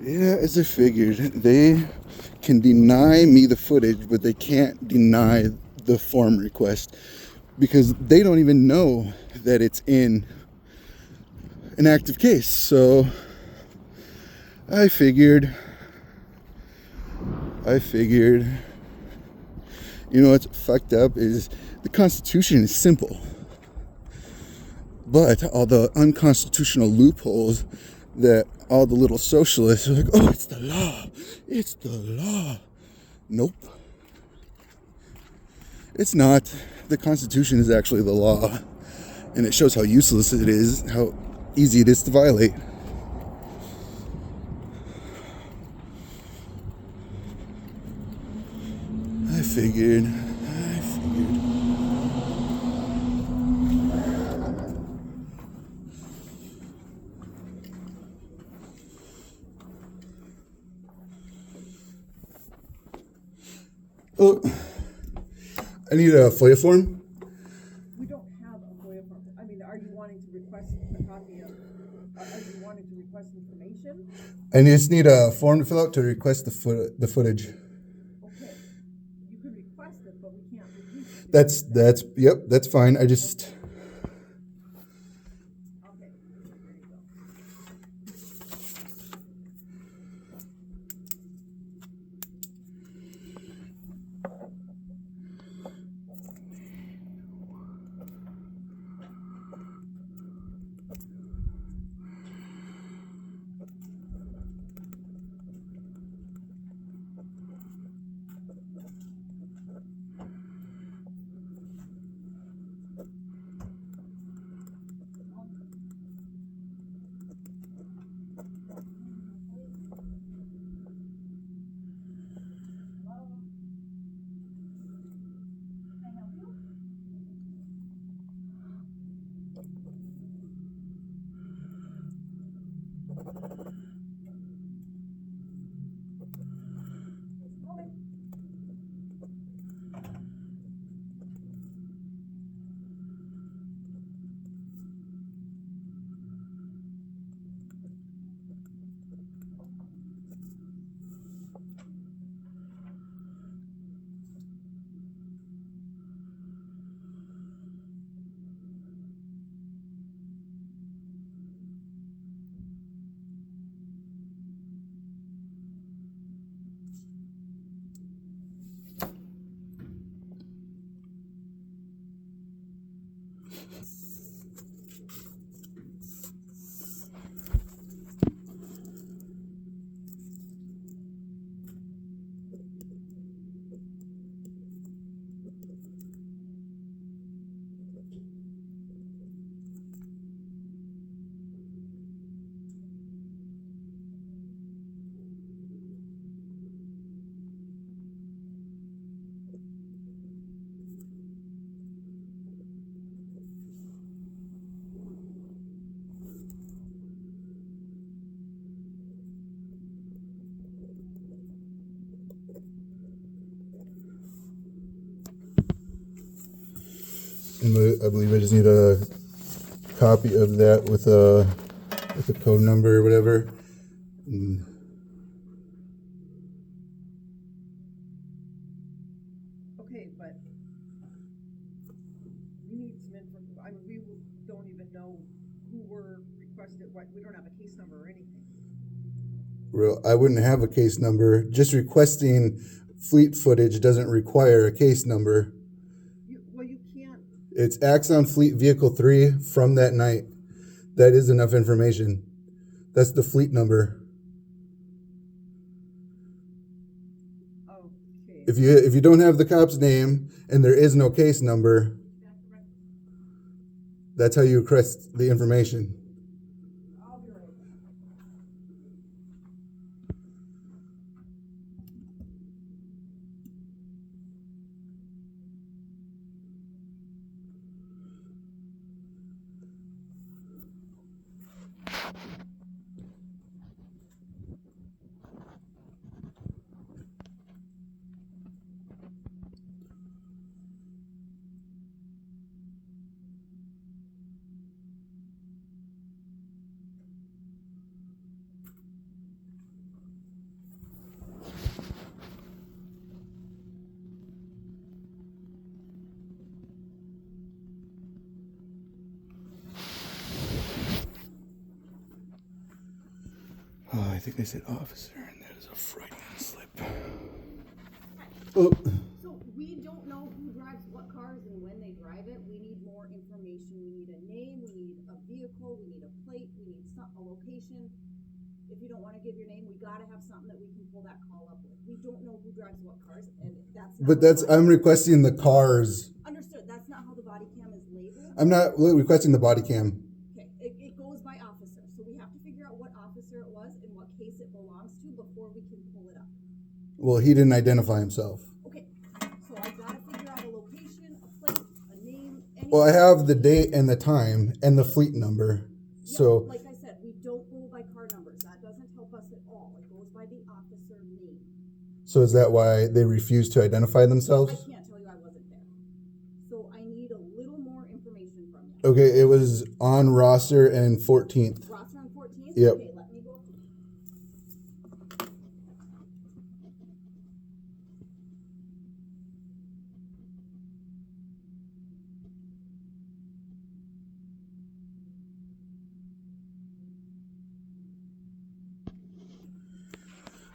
Yeah, as I figured, they can deny me the footage, but they can't deny the form request because they don't even know that it's in an active case. So I figured, you know what's fucked up is the Constitution is simple, but all the unconstitutional loopholes that all the little socialists are like, oh, it's the law, it's the law. Nope. It's not. The Constitution is actually the law, and it shows how useless it is, how easy it is to violate. I figured. Oh, I need a FOIA form. We don't have a FOIA form. I mean, are you wanting to request a copy of, are you wanting to request information? I just need a form to fill out to request the footage. Okay, you can request it, but we can't release it. That's fine. I just. Okay, there you go. I believe I just need a copy of that with a code number or whatever. Okay, but we need some information. I mean, we don't even know who were requested, what, we don't have a case number or anything. I wouldn't have a case number. Just requesting fleet footage doesn't require a case number. Well, you can't. It's Axon Fleet Vehicle 3 from that night. That is enough information. That's the fleet number. Okay. If you don't have the cop's name and there is no case number, that's how you request the information. I'll be right back. think I said officer, and that is a Freudian slip. Oh. So we don't know who drives what cars and when they drive it. We need more information. We need a name, we need a vehicle, we need a plate, we need a location. If you don't want to give your name, we gotta have something that we can pull that call up with. We don't know who drives what cars, and that's not. But I'm requesting the cars. Understood. That's not how the body cam is labeled. I'm not requesting the body cam. Okay, it goes by officer, so we have to figure out what officer it was and what case it belongs to before we can pull it up. Well, he didn't identify himself. Okay, so I gotta figure out a location, a plate, a name. Well, I have the date and the time and the fleet number. Yeah, so, like I said, we don't go by car numbers. That doesn't help us at all. It goes by the officer name. So is that why they refuse to identify themselves? I can't tell you, I wasn't there. So I need a little more information from you. Okay, it was on roster and 14th. Roster on 14th? Yep. Okay, let me go.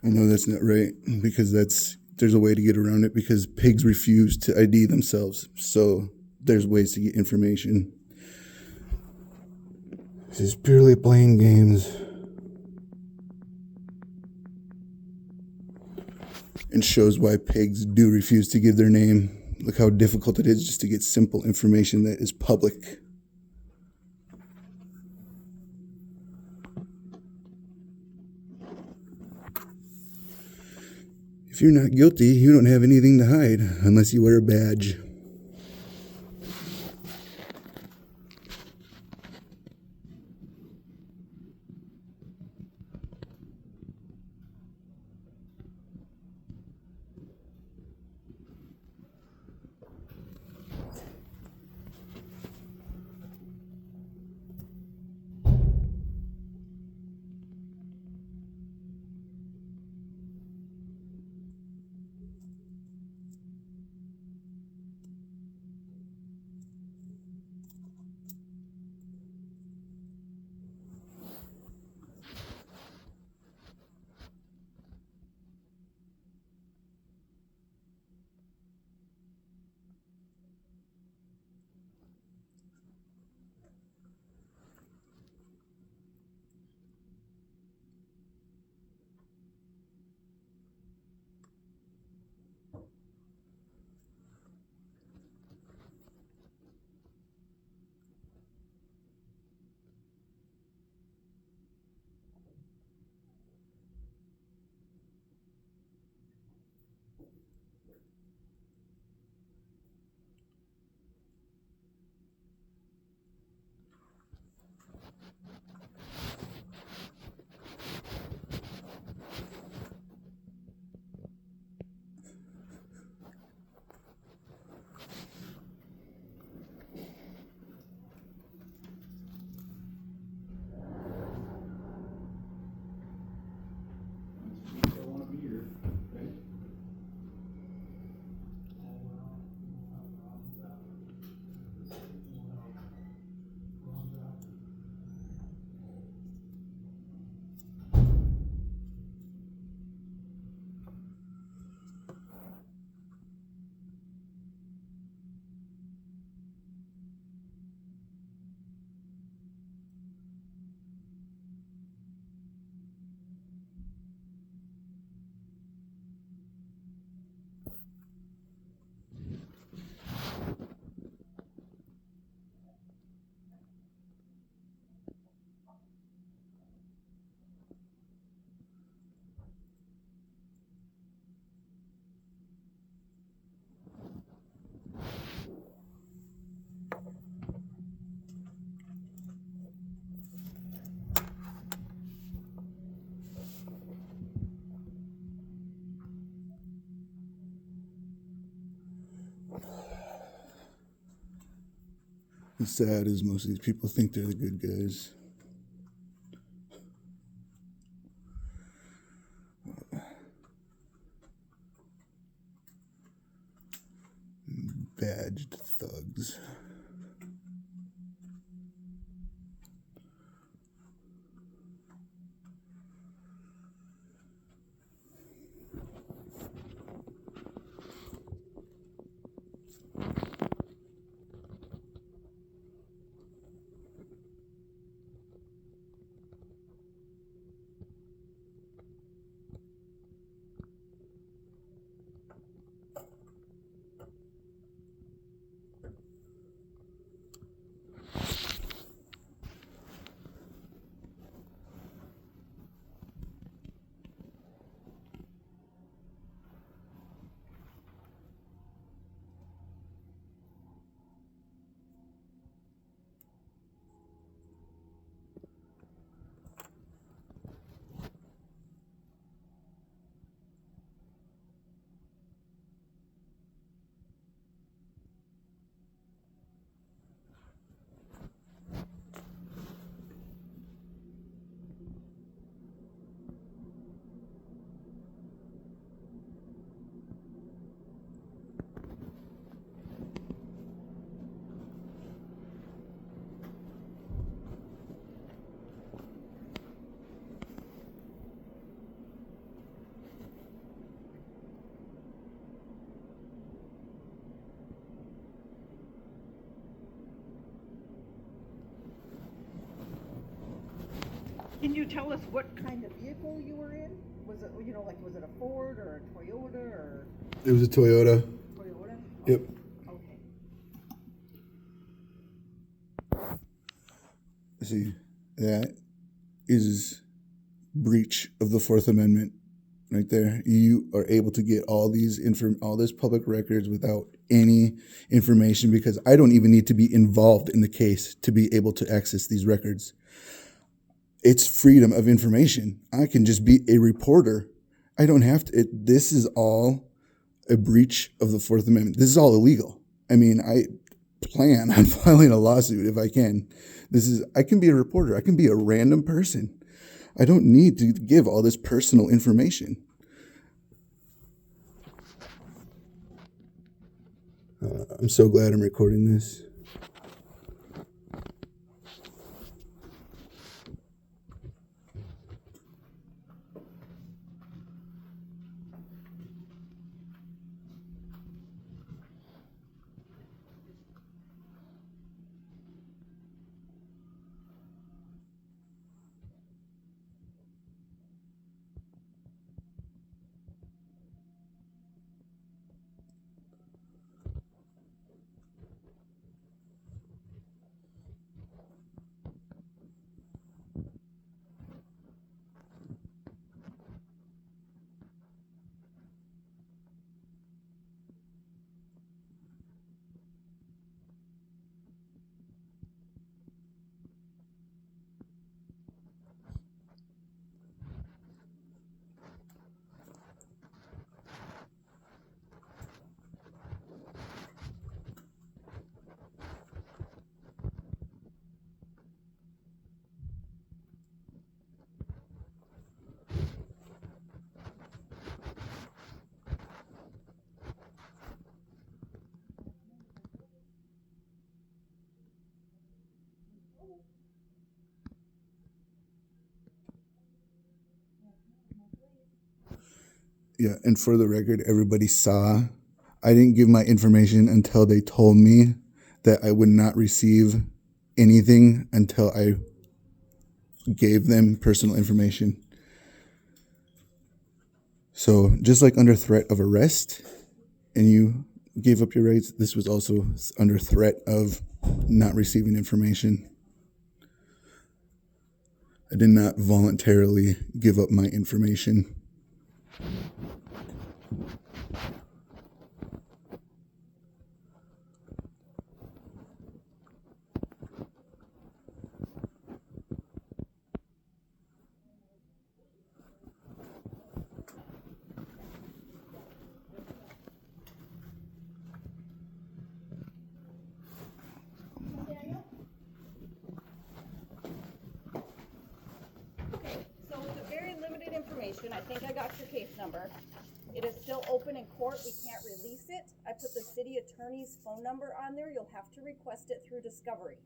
I know that's not right because there's a way to get around it because pigs refuse to ID themselves. So there's ways to get information. This is purely playing games. And shows why pigs do refuse to give their name. Look how difficult it is just to get simple information that is public. If you're not guilty, you don't have anything to hide unless you wear a badge. The sad is most of these people think they're the good guys. Badged thugs. Can you tell us what kind of vehicle you were in? Was it, you know, like, was it a Ford or a Toyota or It was a Toyota. Toyota? Yep. Okay. See, that is breach of the Fourth Amendment right there. You are able to get all this public records without any information, because I don't even need to be involved in the case to be able to access these records. It's freedom of information. I can just be a reporter. I don't have to. This is all a breach of the Fourth Amendment. This is all illegal. I mean, I plan on filing a lawsuit if I can. I can be a reporter. I can be a random person. I don't need to give all this personal information. I'm so glad I'm recording this. Yeah, and for the record, everybody saw, I didn't give my information until they told me that I would not receive anything until I gave them personal information. So just like under threat of arrest, and you gave up your rights, this was also under threat of not receiving information. I did not voluntarily give up my information. So with a very limited information, I think I got your case number. It is still open in court. We can't release it. I put the city attorney's phone number on there. You'll have to request it through discovery.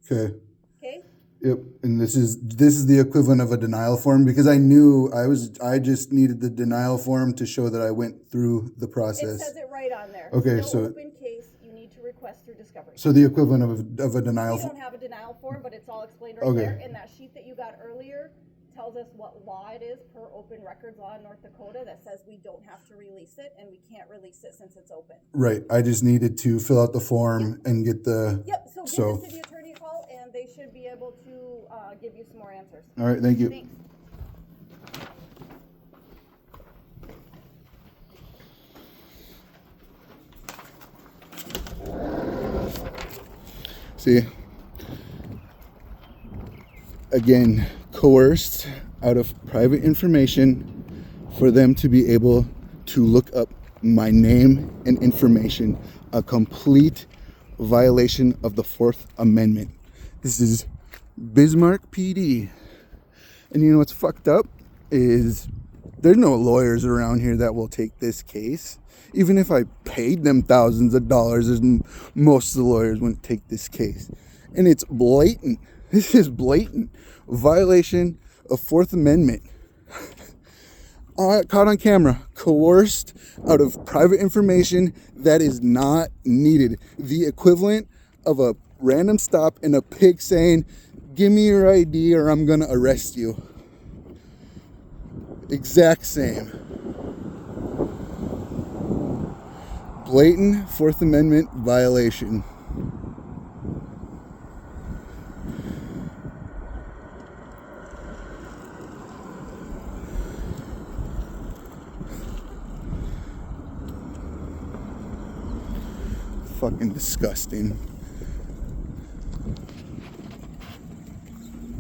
Okay. Okay? Yep, and this is the equivalent of a denial form, because I knew I just needed the denial form to show that I went through the process. It says it right on there. Okay, still so open case. You need to request through discovery. so the equivalent of a denial We form. don't have a denial form, but it's all explained right Okay. there. And that sheet that you got earlier tells us what law it is per open records law in North Dakota that says we don't have to release it, and we can't release it since it's open. Right. I just needed to fill out the form and get the. Yep, so give the city attorney a call, and they should be able to give you some more answers. All right. Thank you. Thanks. See, again, coerced out of private information for them to be able to look up my name and information, a complete violation of the Fourth Amendment. This is Bismarck PD. And you know what's fucked up is there's no lawyers around here that will take this case. Even if I paid them thousands of dollars, most of the lawyers wouldn't take this case. And it's blatant. This is blatant violation of Fourth Amendment. Caught on camera, coerced out of private information that is not needed. The equivalent of a random stop and a pig saying, give me your ID or I'm gonna arrest you. Exact same. Blatant Fourth Amendment violation. Fucking disgusting.